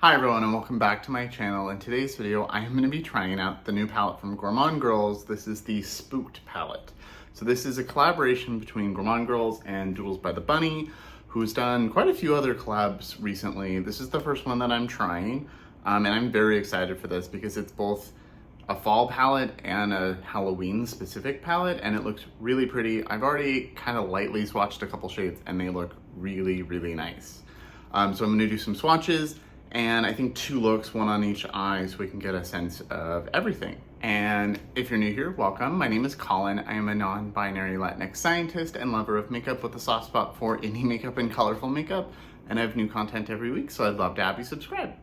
Hi everyone and welcome back to my channel. In today's video, I am going to be trying out the new palette from Gourmande Girls. This is the Spooked palette. So this is a collaboration between Gourmande Girls and Doodles by the Bunny, who's done quite a few other collabs recently. This is the first one that I'm trying, and I'm very excited for this because it's both a fall palette and a Halloween specific palette, and it looks really pretty. I've already kind of lightly swatched a couple shades and they look really, really nice. So I'm going to do some swatches and I think 2 looks, 1 on each eye, so we can get a sense of everything. And if you're new here, welcome. My name is Colin. I am a non-binary Latinx scientist and lover of makeup with a soft spot for indie makeup and colorful makeup. And I have new content every week, so I'd love to have you subscribe.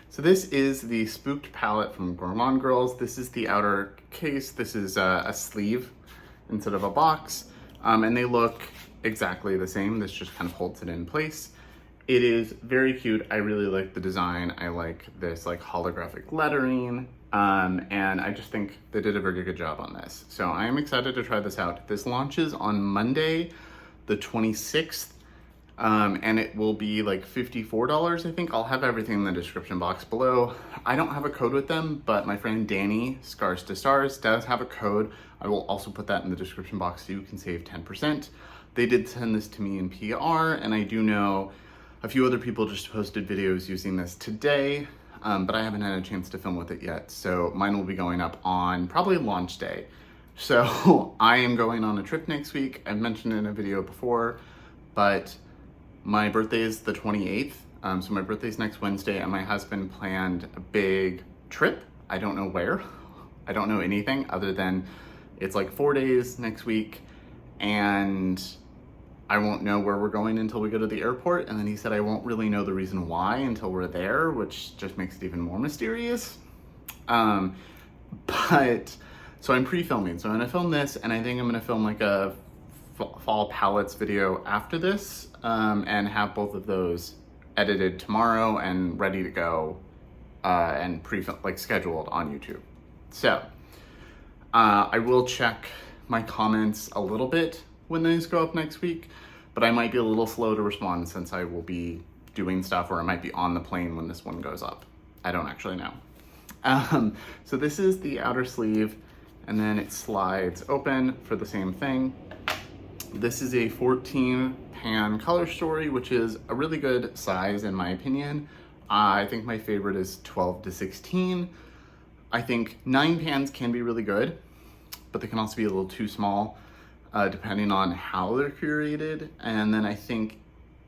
So this is the Spooked palette from Gourmande Girls. This is the outer case. This is a sleeve instead of a box. And they look exactly the same. This just kind of holds it in place. It is very cute. I really like the design. I like this like holographic lettering. And I just think they did a very good job on this. So I am excited to try this out. This launches on Monday, the 26th. And it will be like $54, I think. I'll have everything in the description box below. I don't have a code with them, but my friend Danny, Scars to Stars, does have a code. I will also put that in the description box so you can save 10%. They did send this to me in PR, and I do know a few other people just posted videos using this today, but I haven't had a chance to film with it yet. So mine will be going up on probably launch day. So I am going on a trip next week. I've mentioned it in a video before, but my birthday is the 28th, so my birthday's next Wednesday, and my husband planned a big trip. I don't know where. I don't know anything other than it's like 4 days next week, and I won't know where we're going until we go to the airport, and then he said I won't really know the reason why until we're there, which just makes it even more mysterious. But, so I'm pre-filming, so I'm gonna film this, and I think I'm gonna film like a fall palettes video after this, and have both of those edited tomorrow and ready to go, and like scheduled on YouTube. So I will check my comments a little bit when these go up next week, but I might be a little slow to respond since I will be doing stuff, or I might be on the plane when this one goes up. I don't actually know. So this is the outer sleeve, and then it slides open for the same thing. This is a 14 pan color story, which is a really good size in my opinion. I think my favorite is 12 to 16. I think 9 pans can be really good, but they can also be a little too small, depending on how they're curated. And then I think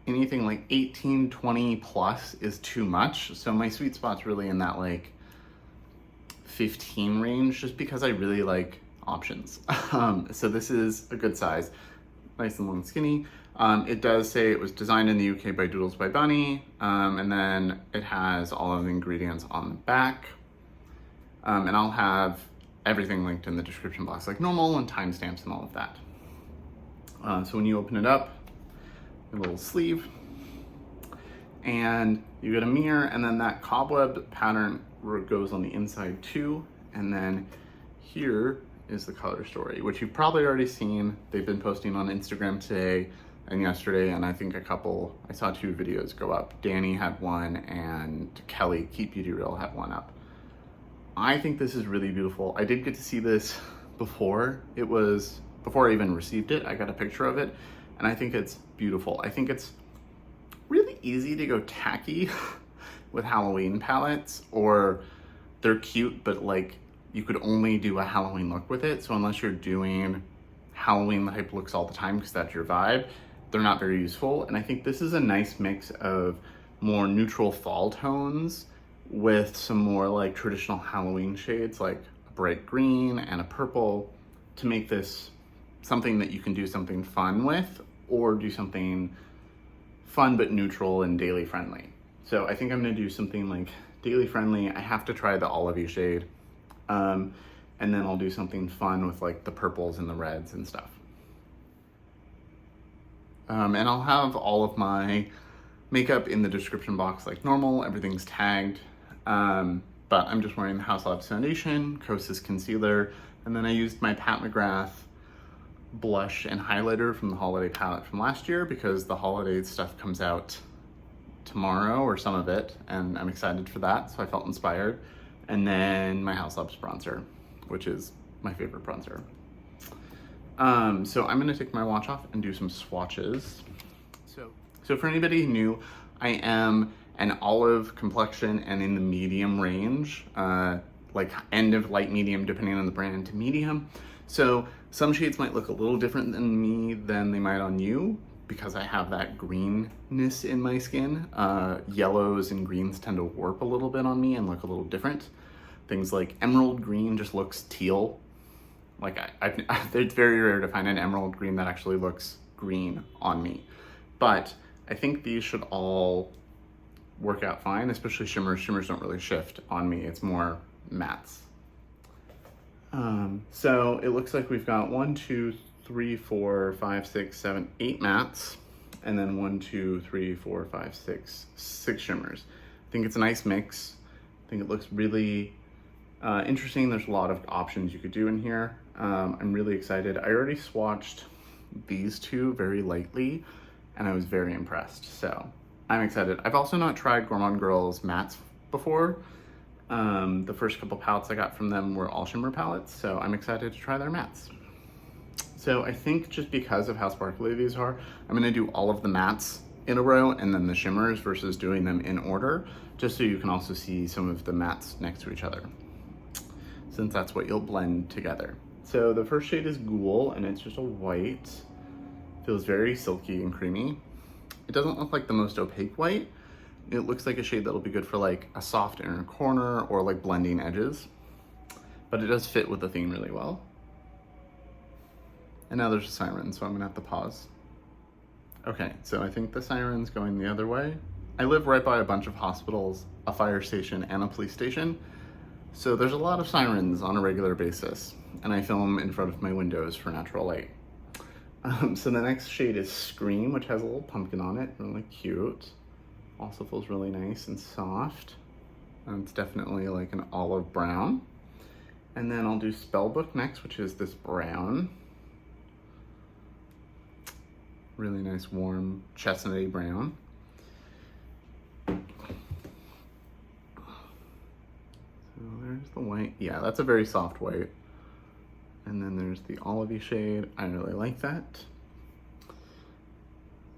anything like 18, 20 plus is too much. So my sweet spot's really in that like 15 range, just because I really like options. So this is a good size. Nice and long and skinny. It does say it was designed in the UK by Doodles by Bunny, and then it has all of the ingredients on the back. And I'll have everything linked in the description box like normal, and timestamps and all of that. So when you open it up, a little sleeve, and you get a mirror, and then that cobweb pattern goes on the inside too, and then here is the color story, which you've probably already seen. They've been posting on Instagram today and yesterday, and I think I saw 2 videos go up. Danny had one, and Kelly, Keep Beauty Real, had one up. I think this is really beautiful. I did get to see this before I even received it. I got a picture of it, and I think it's beautiful. I think it's really easy to go tacky with Halloween palettes, or they're cute, but like you could only do a Halloween look with it. So unless you're doing Halloween type looks all the time because that's your vibe, they're not very useful. And I think this is a nice mix of more neutral fall tones with some more like traditional Halloween shades, like a bright green and a purple, to make this something that you can do something fun with, or do something fun but neutral and daily friendly. So I think I'm gonna do something like daily friendly. I have to try the olivey shade. And then I'll do something fun with like the purples and the reds and stuff. And I'll have all of my makeup in the description box like normal. Everything's tagged. But I'm just wearing the Haus Labs foundation, Kosas concealer, and then I used my Pat McGrath blush and highlighter from the holiday palette from last year, because the holiday stuff comes out tomorrow, or some of it, and I'm excited for that, so I felt inspired. And then my Haus Labs bronzer, which is my favorite bronzer. So I'm gonna take my watch off and do some swatches. So for anybody new, I am an olive complexion and in the medium range, like end of light medium, depending on the brand, to medium. So some shades might look a little different than me than they might on you, because I have that greenness in my skin. Yellows and greens tend to warp a little bit on me and look a little different. Things like emerald green just looks teal. Like it's very rare to find an emerald green that actually looks green on me. But I think these should all work out fine, especially shimmers. Shimmers don't really shift on me. It's more mattes. So it looks like we've got 1, 2, 3, 4, 5, 6, 7, 8 mattes, and then 1, 2, 3, 4, 5, 6, 6 shimmers. I think it's a nice mix. I think it looks really interesting. There's a lot of options you could do in here. I'm really excited. I already swatched these two very lightly, and I was very impressed, so I'm excited. I've also not tried Gourmande Girls mattes before. The first couple palettes I got from them were all shimmer palettes, so I'm excited to try their mattes. So I think just because of how sparkly these are, I'm gonna do all of the mattes in a row and then the shimmers versus doing them in order, just so you can also see some of the mattes next to each other, since that's what you'll blend together. So the first shade is Ghoul, and it's just a white. Feels very silky and creamy. It doesn't look like the most opaque white. It looks like a shade that'll be good for like a soft inner corner or like blending edges, but it does fit with the theme really well. And now there's a siren, so I'm gonna have to pause. Okay, so I think the siren's going the other way. I live right by a bunch of hospitals, a fire station, and a police station. So there's a lot of sirens on a regular basis, and I film in front of my windows for natural light. So the next shade is Scream, which has a little pumpkin on it, really cute. Also feels really nice and soft. And it's definitely like an olive brown. And then I'll do Spellbook next, which is this brown. Really nice, warm, chestnutty brown. So there's the white. Yeah, that's a very soft white. And then there's the olivey shade. I really like that.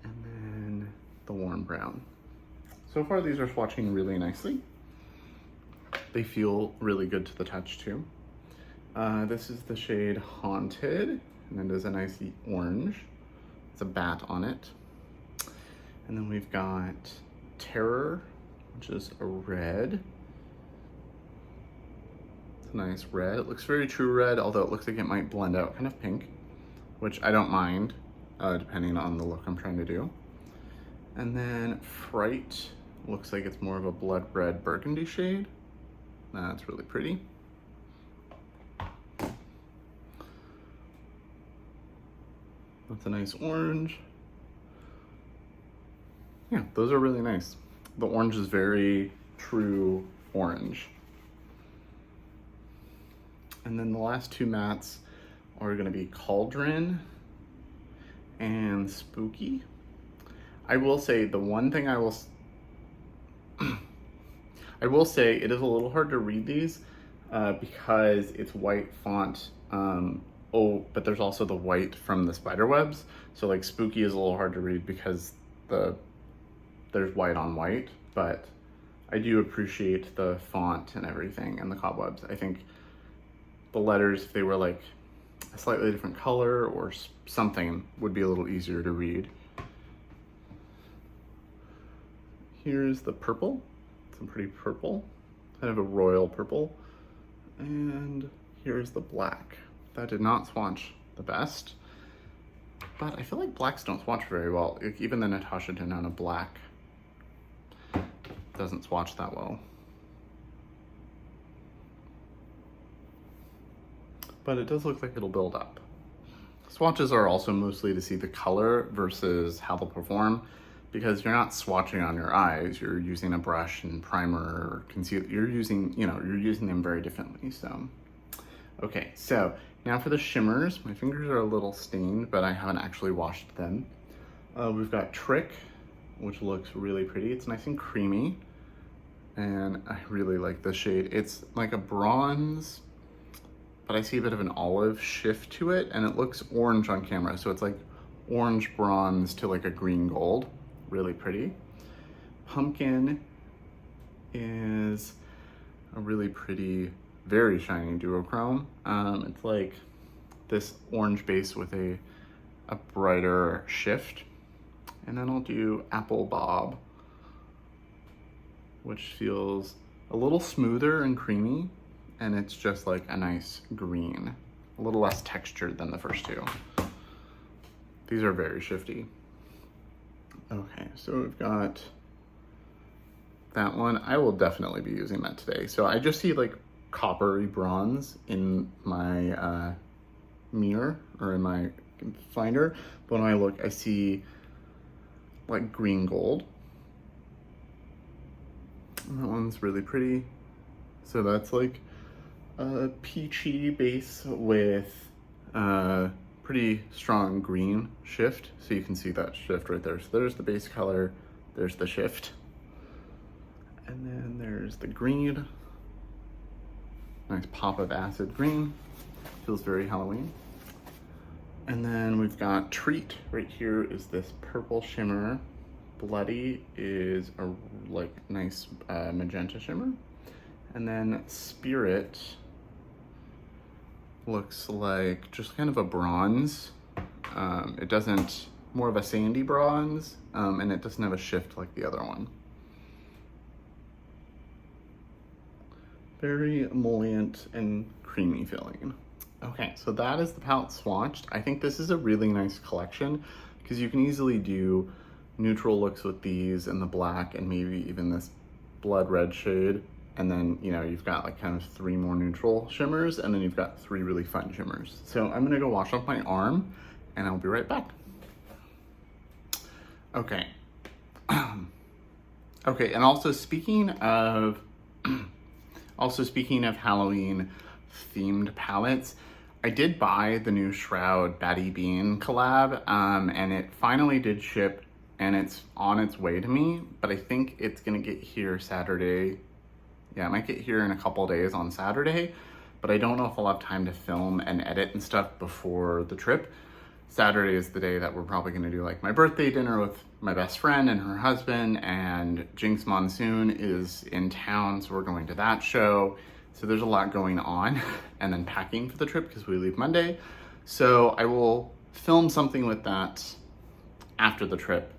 And then the warm brown. So far, these are swatching really nicely. They feel really good to the touch too. This is the shade Haunted, and it is a nice orange. It's a bat on it. And then we've got Terror, which is a red. It's a nice red. It looks very true red, although it looks like it might blend out kind of pink, which I don't mind, depending on the look I'm trying to do. And then Fright looks like it's more of a blood red burgundy shade. That's really pretty. That's a nice orange. Yeah, those are really nice. The orange is very true orange. And then the last two mattes are gonna be Cauldron and Spooky. I will say the one thing I will say it is a little hard to read these because it's white font. But there's also the white from the spider webs. So like Spooky is a little hard to read because there's white on white, but I do appreciate the font and everything and the cobwebs. I think the letters, if they were like a slightly different color or something, would be a little easier to read. Here's the purple. It's a pretty purple, kind of a royal purple. And here's the black. That did not swatch the best, but I feel like blacks don't swatch very well. Even the Natasha Denona black doesn't swatch that well. But it does look like it'll build up. Swatches are also mostly to see the color versus how they'll perform, because you're not swatching on your eyes. You're using a brush and primer or concealer. You're using them very differently. So, okay, so Now for the shimmers, my fingers are a little stained, but I haven't actually washed them. We've got Trick, which looks really pretty. It's nice and creamy, and I really like the shade. It's like a bronze, but I see a bit of an olive shift to it, and it looks orange on camera. So it's like orange bronze to like a green gold, really pretty. Pumpkin is a really pretty, very shiny duochrome. It's like this orange base with a brighter shift. And then I'll do Apple Bob, which feels a little smoother and creamy, and it's just like a nice green, a little less textured than the first two. These are very shifty. Okay, so we've got that one. I will definitely be using that today. So I just see like coppery bronze in my mirror or in my finder, but when I look, I see like green gold. And that one's really pretty. So that's like a peachy base with a pretty strong green shift. So you can see that shift right there. So there's the base color, there's the shift. And then there's the green. Nice pop of acid green. Feels very Halloween. And then we've got Treat. Right here is this purple shimmer. Bloody is a like nice magenta shimmer. And then Spirit looks like just kind of a bronze. It doesn't, more of a sandy bronze, and it doesn't have a shift like the other one. Very emollient and creamy feeling. Okay, so that is the palette swatched. I think this is a really nice collection because you can easily do neutral looks with these and the black and maybe even this blood red shade. And then, you know, you've got like kind of 3 more neutral shimmers, and then you've got 3 really fun shimmers. So I'm gonna go wash off my arm and I'll be right back. Okay. Okay, and also speaking of Halloween themed palettes, I did buy the new Shroud Batty Bean collab, and it finally did ship and it's on its way to me, but I think it's gonna get here Saturday. Yeah, it might get here in a couple days on Saturday, but I don't know if I'll have time to film and edit and stuff before the trip. Saturday is the day that we're probably gonna do like my birthday dinner with my best friend and her husband, and Jinx Monsoon is in town, so we're going to that show. So there's a lot going on, and then packing for the trip because we leave Monday. So I will film something with that after the trip,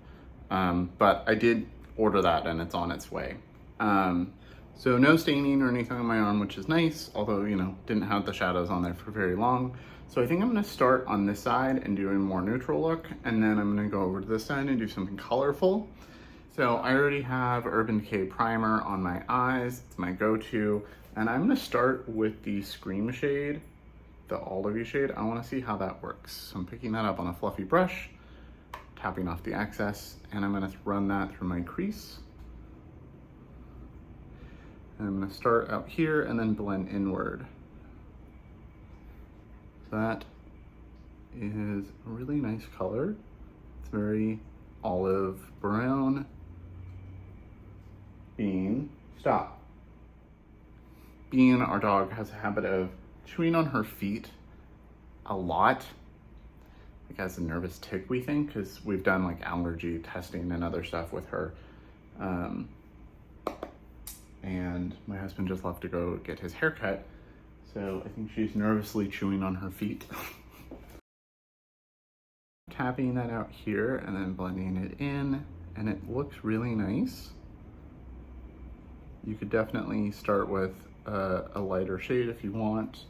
but I did order that and it's on its way. So no staining or anything on my arm, which is nice, although, you know, didn't have the shadows on there for very long. So I think I'm gonna start on this side and do a more neutral look, and then I'm gonna go over to this side and do something colorful. So I already have Urban Decay Primer on my eyes. It's my go-to. And I'm gonna start with the Scream shade, the olivey shade. I wanna see how that works. So I'm picking that up on a fluffy brush, tapping off the excess, and I'm gonna run that through my crease. And I'm gonna start out here and then blend inward. So that is a really nice color. It's very olive brown. Bean, stop. Bean, our dog, has a habit of chewing on her feet a lot. Like has a nervous tick, we think, because we've done like allergy testing and other stuff with her. And my husband just left to go get his hair cut. So I think she's nervously chewing on her feet. Tapping that out here and then blending it in, and it looks really nice. You could definitely start with a lighter shade if you want.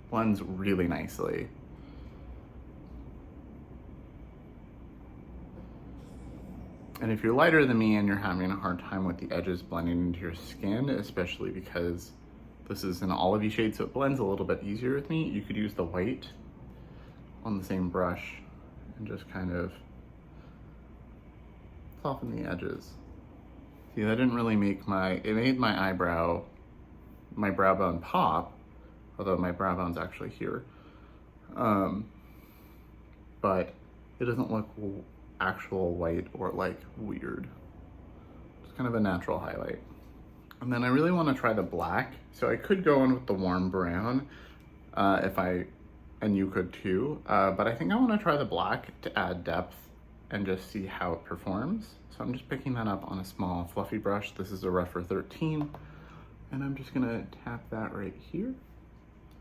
Blends really nicely. And if you're lighter than me and you're having a hard time with the edges blending into your skin, especially because this is an olivey shade, so it blends a little bit easier with me, you could use the white on the same brush and just kind of soften the edges. See, that didn't really make it made my eyebrow my brow bone pop, although my brow bone's actually here. But it doesn't look actual white or like weird. It's kind of a natural highlight. And then I really want to try the black. So I could go in with the warm brown and you could too. But I think I want to try the black to add depth and just see how it performs. So I'm just picking that up on a small fluffy brush. This is a Rougher 13. And I'm just gonna tap that right here.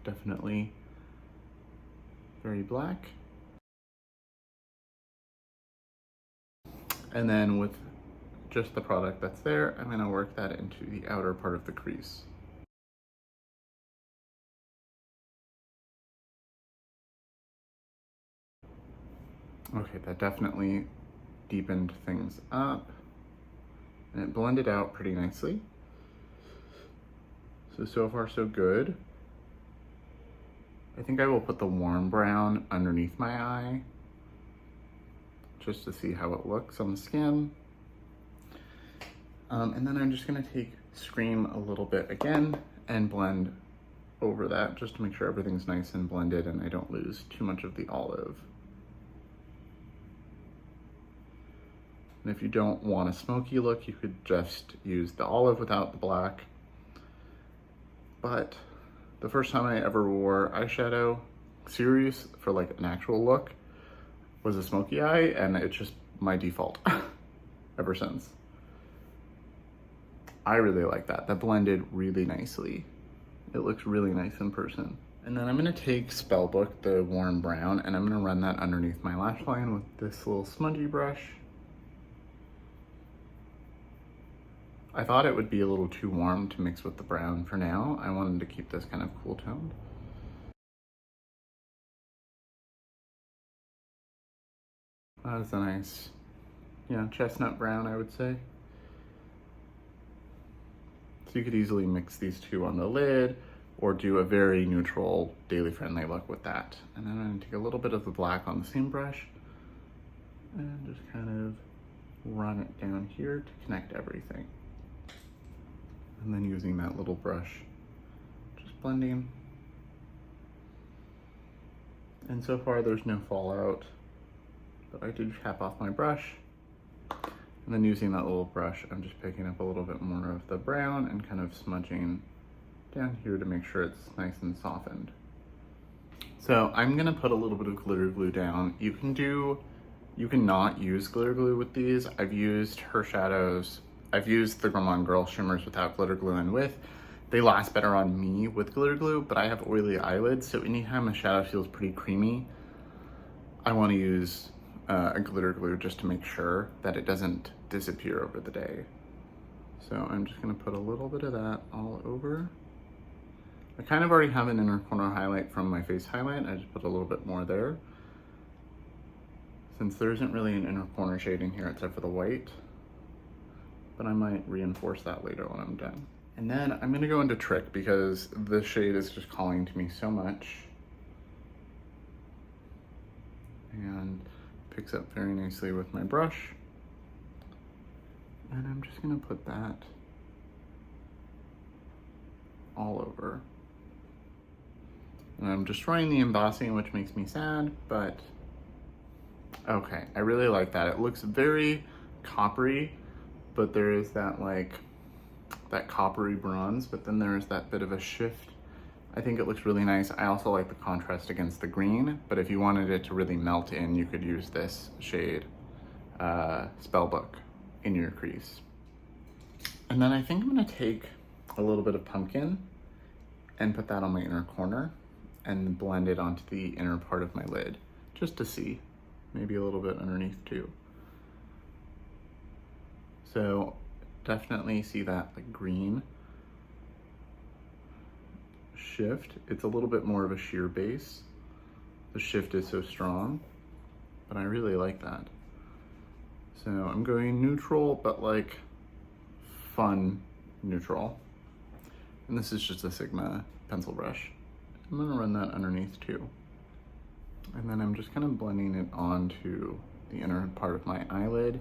Definitely very black. And then with just the product that's there, I'm gonna work that into the outer part of the crease. Okay, that definitely deepened things up and it blended out pretty nicely. So far so good. I think I will put the warm brown underneath my eye just to see how it looks on the skin. And then I'm just gonna take Scream a little bit again and blend over that just to make sure everything's nice and blended and I don't lose too much of the olive. And if you don't want a smoky look, you could just use the olive without the black. But the first time I ever wore eyeshadow serious for like an actual look was a smoky eye, and it's just my default ever since. I really like that. That blended really nicely. It looks really nice in person. And then I'm gonna take Spellbook, the warm brown, and I'm gonna run that underneath my lash line with this little smudgy brush. I thought it would be a little too warm to mix with the brown for now. I wanted to keep this kind of cool toned. That's a nice, chestnut brown, I would say. So you could easily mix these two on the lid or do a very neutral, daily friendly look with that. And then I'm gonna take a little bit of the black on the same brush and just kind of run it down here to connect everything. And then using that little brush, just blending. And so far there's no fallout, but I did cap off my brush. And then using that little brush, I'm just picking up a little bit more of the brown and kind of smudging down here to make sure it's nice and softened. So I'm gonna put a little bit of glitter glue down. You can not use glitter glue with these. I've used her shadows. I've used the Gourmande Girls shimmers without glitter glue and with. They last better on me with glitter glue, but I have oily eyelids, so anytime a shadow feels pretty creamy, I wanna use a glitter glue just to make sure that it doesn't disappear over the day. So I'm just gonna put a little bit of that all over. I kind of already have an inner corner highlight from my face highlight. I just put a little bit more there. Since there isn't really an inner corner shading here except for the white, but I might reinforce that later when I'm done. And then I'm gonna go into Trick because this shade is just calling to me so much. And picks up very nicely with my brush. And I'm just gonna put that all over. And I'm destroying the embossing, which makes me sad, but okay, I really like that. It looks very coppery, but there is that that coppery bronze, but then there is that bit of a shift. I think it looks really nice. I also like the contrast against the green, but if you wanted it to really melt in, you could use this shade, Spellbook, in your crease. And then I think I'm gonna take a little bit of pumpkin and put that on my inner corner and blend it onto the inner part of my lid, just to see, maybe a little bit underneath too. So definitely see that green shift. It's a little bit more of a sheer base. The shift is so strong, but I really like that. So I'm going neutral, but fun neutral. And this is just a Sigma pencil brush. I'm gonna run that underneath too. And then I'm just kind of blending it onto the inner part of my eyelid.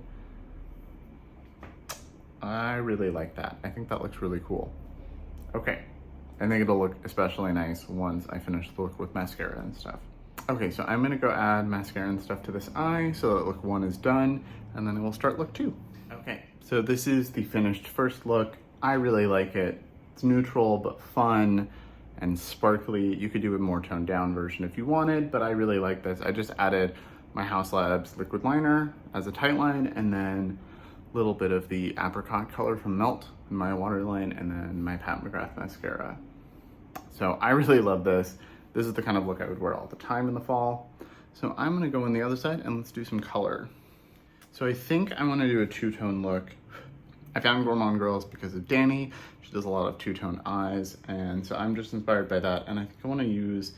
I really like that. I think that looks really cool. Okay, I think it'll look especially nice once I finish the look with mascara and stuff. Okay, so I'm gonna go add mascara and stuff to this eye so that look 1 is done, and then we'll start look 2. Okay, so this is the finished first look. I really like it. It's neutral but fun and sparkly. You could do a more toned down version if you wanted, but I really like this. I just added my Haus Labs liquid liner as a tight line, and then a little bit of the apricot color from Melt in my waterline, and then my Pat McGrath mascara. So I really love this. This is the kind of look I would wear all the time in the fall. So I'm gonna go on the other side and let's do some color. So I think I wanna do a two-tone look. I found Gourmande Girls because of Danny. She does a lot of two-tone eyes, and so I'm just inspired by that. And I think I wanna use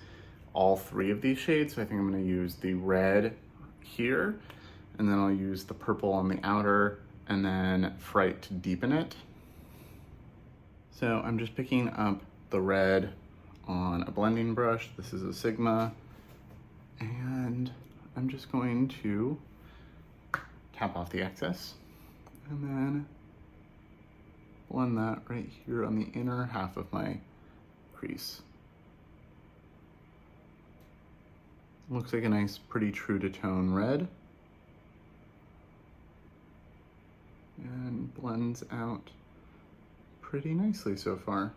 all 3 of these shades. So I think I'm gonna use the red here, and then I'll use the purple on the outer, and then Fright to deepen it. So I'm just picking up the red on a blending brush. This is a Sigma, and I'm just going to tap off the excess and then blend that right here on the inner half of my crease. Looks like a nice, pretty true to tone red, and blends out pretty nicely so far.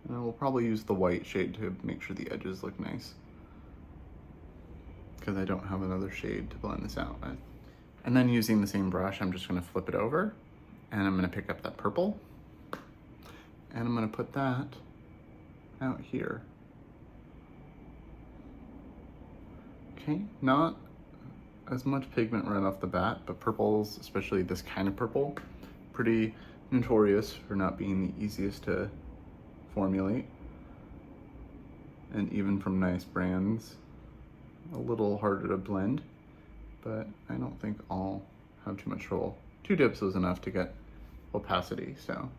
And I will probably use the white shade to make sure the edges look nice, because I don't have another shade to blend this out with. And then using the same brush, I'm just gonna flip it over, and I'm gonna pick up that purple, and I'm gonna put that out here. Okay, not as much pigment right off the bat, but purples, especially this kind of purple, pretty notorious for not being the easiest to formulate, and even from nice brands, a little harder to blend, but I don't think I'll have too much trouble. 2 dips was enough to get opacity, so.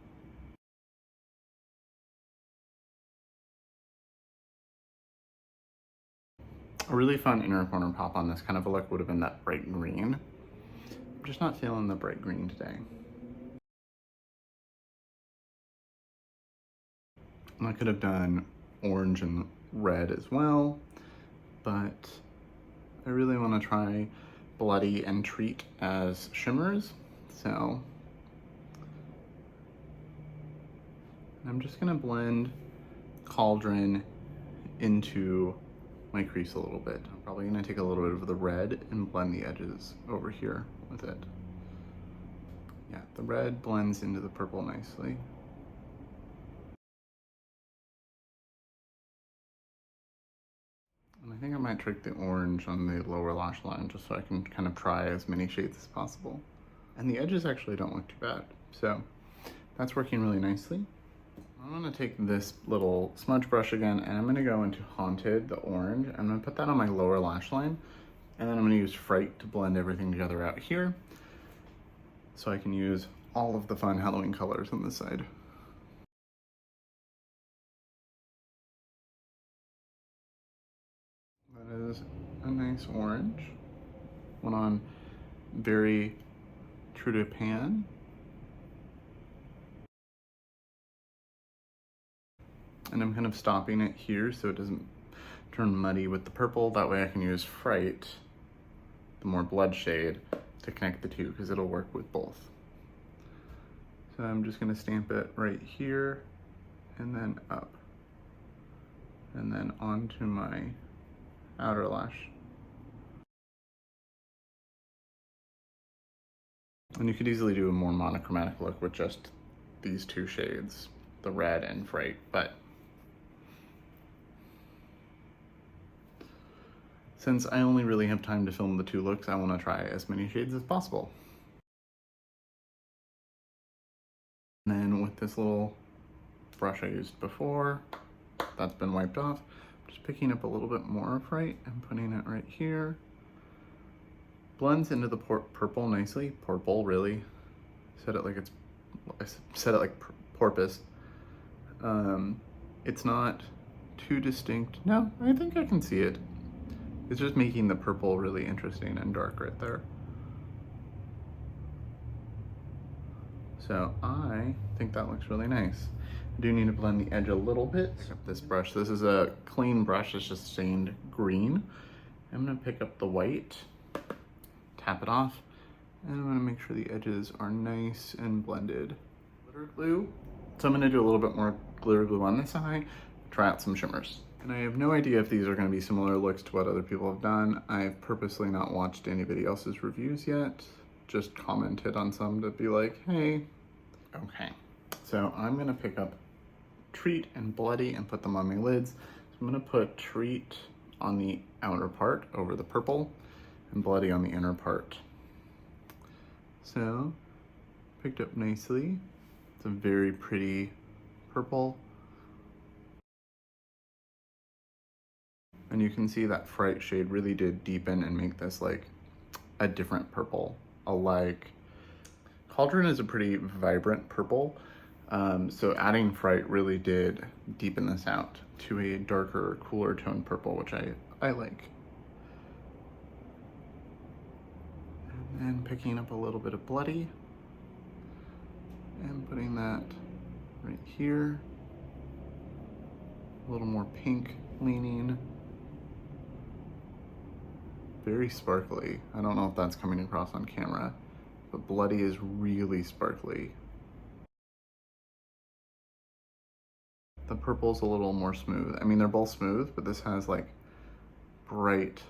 A really fun inner corner pop on this kind of a look would have been that bright green. I'm just not feeling the bright green today. And I could have done orange and red as well, but I really want to try Bloody and Treat as shimmers, so I'm just gonna blend Cauldron into my crease a little bit. I'm probably gonna take a little bit of the red and blend the edges over here with it. Yeah, the red blends into the purple nicely. And I think I might trick the orange on the lower lash line just so I can kind of try as many shades as possible. And the edges actually don't look too bad. So that's working really nicely. I'm gonna take this little smudge brush again, and I'm gonna go into Haunted, the orange. I'm gonna put that on my lower lash line, and then I'm gonna use Fright to blend everything together out here, so I can use all of the fun Halloween colors on this side. That is a nice orange. Went on very true to pan. And I'm kind of stopping it here so it doesn't turn muddy with the purple. That way I can use Fright, the more blood shade, to connect the two, because it'll work with both. So I'm just gonna stamp it right here and then up, and then onto my outer lash. And you could easily do a more monochromatic look with just these 2 shades, the red and Fright, but since I only really have time to film the 2 looks, I want to try as many shades as possible. And then with this little brush I used before, that's been wiped off, I'm just picking up a little bit more of Fright and putting it right here. Blends into the purple nicely. Purple, really. I said it like porpoise. It's not too distinct. No, I think I can see it. It's just making the purple really interesting and dark right there. So I think that looks really nice. I do need to blend the edge a little bit. Pick up this brush. This is a clean brush. It's just stained green. I'm gonna pick up the white, tap it off, and I'm gonna make sure the edges are nice and blended. Glitter glue. So I'm gonna do a little bit more glitter glue on this eye, try out some shimmers. And I have no idea if these are gonna be similar looks to what other people have done. I've purposely not watched anybody else's reviews yet, just commented on some to be like, hey. Okay, so I'm gonna pick up Treat and Bloody and put them on my lids. So I'm gonna put Treat on the outer part over the purple and Bloody on the inner part. So, picked up nicely. It's a very pretty purple. And you can see that Fright shade really did deepen and make this like a different purple. Cauldron is a pretty vibrant purple. So adding Fright really did deepen this out to a darker, cooler tone purple, which I like. And then picking up a little bit of Bloody and putting that right here. A little more pink leaning. Very sparkly. I don't know if that's coming across on camera, but Bloody is really sparkly. The purple's a little more smooth. I mean, they're both smooth, but this has like bright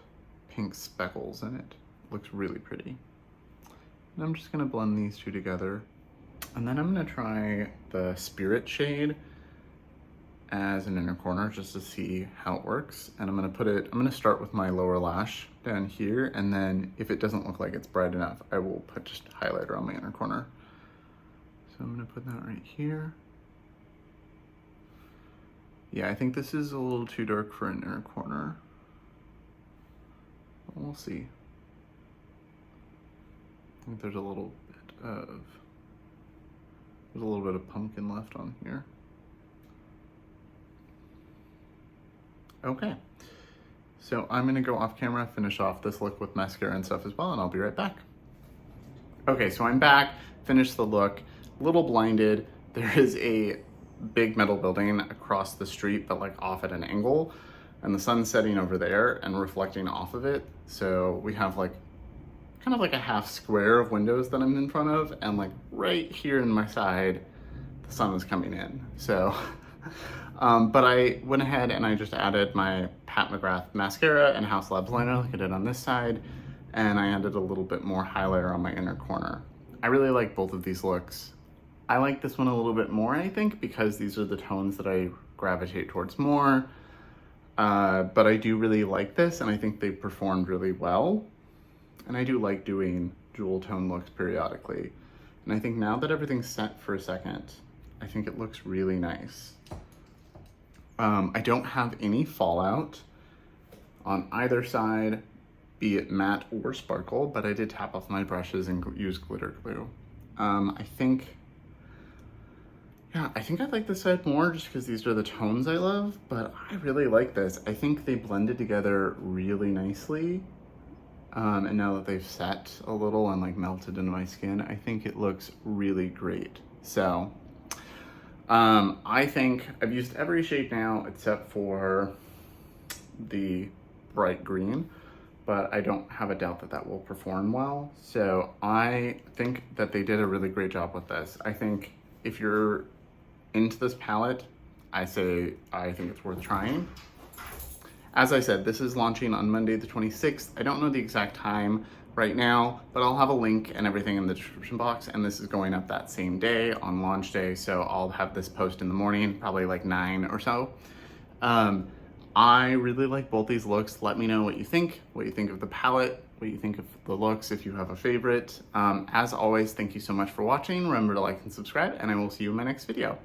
pink speckles in it. Looks really pretty. And I'm just gonna blend these two together. And then I'm gonna try the Spirit shade as an inner corner just to see how it works. And I'm gonna start with my lower lash down here, and then if it doesn't look like it's bright enough, I will put just highlighter on my inner corner. So I'm gonna put that right here. Yeah, I think this is a little too dark for an inner corner. But we'll see. I think there's a little bit of pumpkin left on here. Okay, so I'm gonna go off camera, finish off this look with mascara and stuff as well, and I'll be right back. Okay, so I'm back, finished the look, a little blinded. There is a big metal building across the street, but like off at an angle, and the sun's setting over there and reflecting off of it. So we have like kind of like a half square of windows that I'm in front of, and like right here in my side, the sun is coming in. So, but I went ahead and I just added my Pat McGrath mascara and Haus Labs liner like I did on this side, and I added a little bit more highlighter on my inner corner. I really like both of these looks. I like this one a little bit more, I think, because these are the tones that I gravitate towards more. But I do really like this, and I think they performed really well. And I do like doing jewel tone looks periodically. And I think now that everything's set for a second, I think it looks really nice. I don't have any fallout on either side, be it matte or sparkle, but I did tap off my brushes and use glitter glue. I think I like this side more just because these are the tones I love, but I really like this. I think they blended together really nicely. And now that they've set a little and like melted into my skin, I think it looks really great. So, I think I've used every shade now except for the bright green, but I don't have a doubt that that will perform well. So I think that they did a really great job with this. I think if you're into this palette, I think it's worth trying. As I said, this is launching on Monday the 26th. I don't know the exact time right now, but I'll have a link and everything in the description box, and this is going up that same day on launch day, so I'll have this post in the morning, probably like 9 or so. I really like both these looks. Let me know what you think of the palette, what you think of the looks, if you have a favorite. As always, thank you so much for watching. Remember to like and subscribe, and I will see you in my next video.